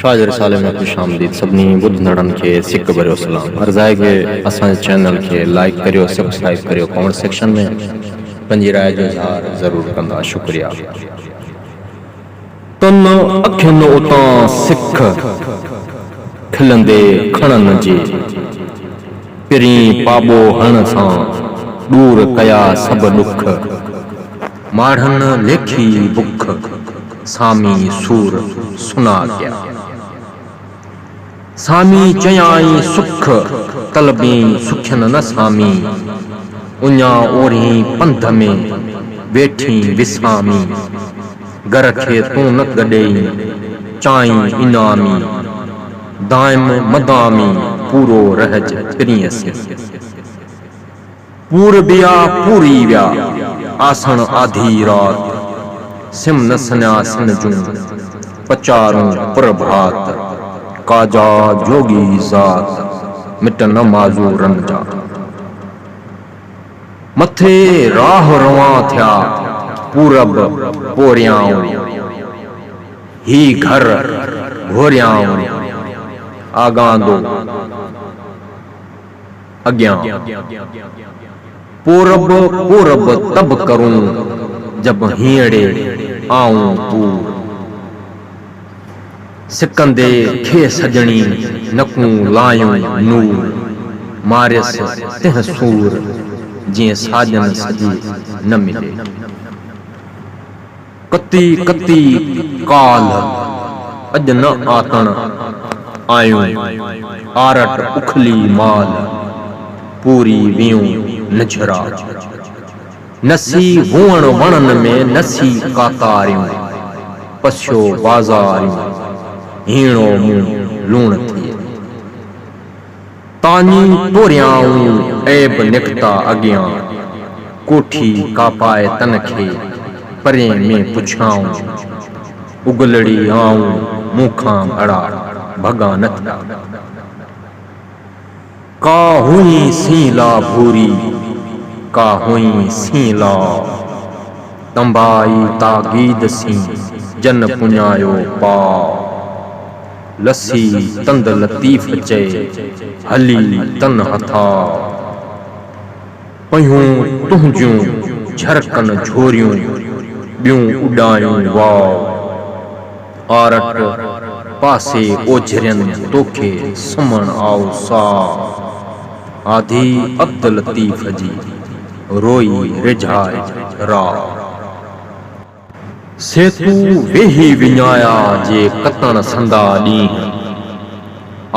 शाजर साले में खुश आमदीद सभी बुद्धड़न के सिक भरियो सलाम। अर्ज़ाए के असांजे चैनल के लाइक करियो, सब्सक्राइब करियो, कमेंट सेक्शन में पंहिंजी राय जो इज़हार ज़रूर कंदा। शुक्रिया। तन अखियुनि उतां सिख खिलंदे खणन जी, पिरी पाबो हण सां दूर कया सब दुख। माढ़न लेखी बुख सामी सूर सुना गया। सामी चयाई सुख तलबी सुखियन न सामी। उञा ओढ़ी पंध में वेठी विसामी। घर खे तूं न गॾेई चाई इनामी। दाइम मदामी पूरो रहज फिरियसी। पूर बिया पूरी व्या आसण आधी रात। सिम न सन्यासिन जूं पचारूं प्रभात। काजा जोगी जात मिट न माज़ूरन जा। मथे राह रवां थिया पूरब पोरियाऊं। ही घर घोरियाऊं आगांदो अग्यां। पूरब पूरब तब करूं जब हीड़े आऊं पूर। सिकंदे खे सजणी नकूं लायूं नूर। मारियस तिह सूर जीअं साजन सजी न मिले। कती कती काल अज न आतण आयूं। आरट उखली माल पूरी वियूं निझरा। नसी हुअण वणन में नसी कातारियूं। पस्यो बाज़ारियूं हीणो मुंह लूण थिए। तानी पोरियाऊं ऐब निकता अगियां। कोठी कापाए तन खे परे में पुछाऊं। उगलड़ी आऊं मुखां भड़ा भगा न थिया। का हुई सीला भूरी का हुई सीला। तंबाई तागीद सी जन पुञायो पाव। लसी तंद लतीफ़ चए हली तन हथा। पयूं तुंहिंजूं झरकन झोरियूं ॿियूं उॾायूं वाव। आरट पासे ओझरियनि तोखे सुमण आओ सा। आधी अब्द लतीफ़ जी रोई रिझाए राव। सेतू वेही विञाया जे कतण संदा ॾींहं।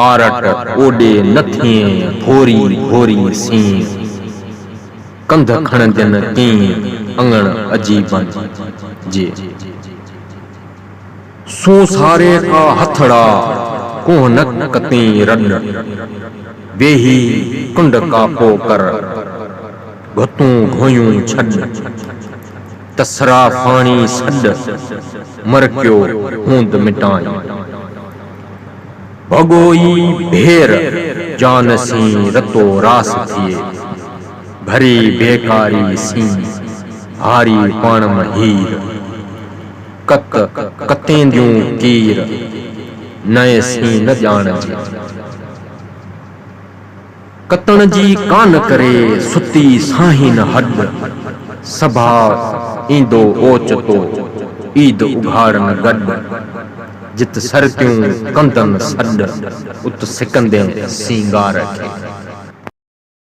आरट ओॾे न थिए भोरी भोरी सीं। कंध खणजन कीअं अङण अजीबन जे। सूसारे का हथड़ा कोह न कती रड। वेही कुंड का पोकर घुतूं घोयूं छॾ। तसरा फाणी सॾ मरकियो हूंद मिटाई। भगोई भेर जान सी रतो रास थिए। भरी बेकारी सी हारी पाण हीर। कत कतेंदियूं कीर नए सी न ॼाण जी। कतण जी कान करे सुती साहिन हड। सभा ईंदो ओचतो ईद उघाड़न गॾ। जित सरकियूं कंदन सॾ उत सिकंदे सींगार खे।